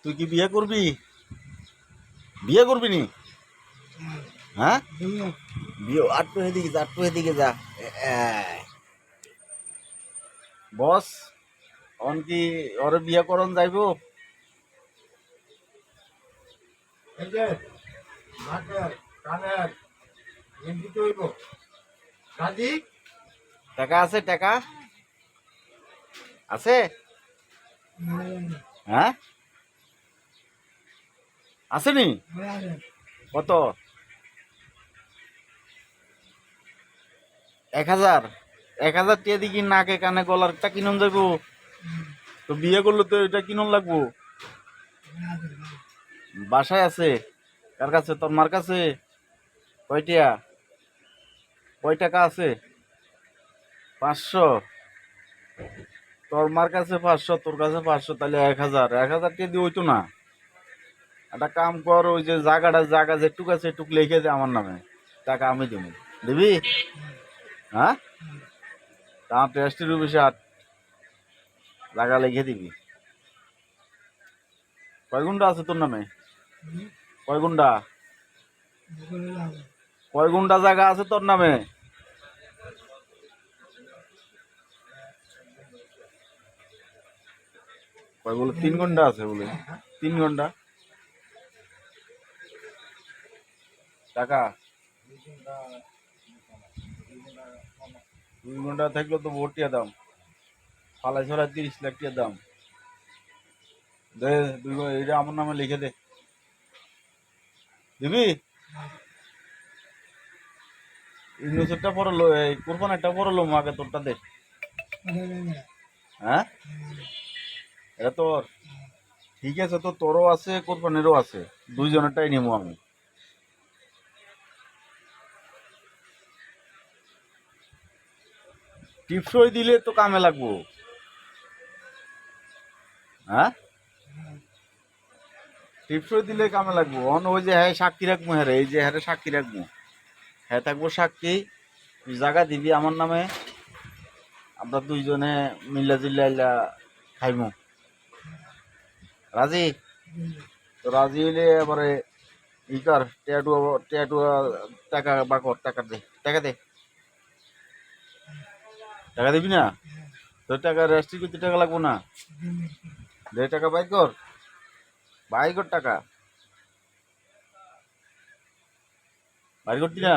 তুই কি বিয়ে করবি? বিয়ে করবি নি? হ্যাঁ, বিয়ে আটটু এদিকে যা, আটটু এদিকে যা। বস অন কি ওরে বিয়ে করন যাইবো? টাকা আছে? টাকা আছে? হ্যাঁ, আসেনি? কত? 1000? 1000 টিয়া দিকে নাকে কানে গলারটা কিনন যাইবো? তো বিয়ে করলে তো এটা কিনন লাগবো। বাসায় আছে? কার কাছে? তোর মার কাছে? কয়টিয়া? কয় টাকা আছে? 500? তোর মার কাছে 500, তোর কাছে 500, তাহলে 1000। 1000 টিয়া দিয়ে হইতো না? একটা কাম কর, ওই যে জায়গা যেটুক আছে এটুক লিখে দে আমার নামে, টাকা আমি দেবো। দিবি? হ্যাঁ, তা টেস্টের বেশি জায়গা লিখে দিবি। কয় গুন্ডা আছে তোর নামে? কয় গুন্ডা? কয় গুন্ডা জায়গা আছে তোর নামে? কয় বলে 3 ঘন্টা আছে বলে? 3 ঘন্টা টাকা? 2 ঘন্টা থাকলে তো ভোটিয়া দাম ফালাই ছড়া 30 লাখ টাকা দাম। দে এটা আমার নামে লিখে দে। দিবি? ইউনিভার্সিটিটা পরে লো, এই কোরবানিটা পরে লো, আগে তোরটা দে। হ্যাঁ, এটা তোর? ঠিক আছে, তো তোরও আছে কোরবানিরও আছে, দুইজনেরটাই নেবো আমি। টিপসই দিলে তো কামে লাগবো। হ্যাঁ, টিপসই দিলে কামে লাগবো। অন ওই যে হ্যাঁ সাক্ষী রাখবো, হ্যাঁ রে, এই যে হ্যাঁ সাক্ষী রাখবো, হ্যাঁ থাকবো সাক্ষী। তুই জায়গা দিবি আমার নামে, আমরা দুইজনে মিল্লা জিল্লা খাইমু। রাজি? তো রাজি হইলে এবারে ই কর, টেটু টাকা বাকর, টাকা দে, টাকা দে। টাকা দিবি না? তোর টাকা রেস্ট্রি করতে টাকা লাগবো না? দে টাকা, বাই কর, বাই কর টাকা। বাই করতি না?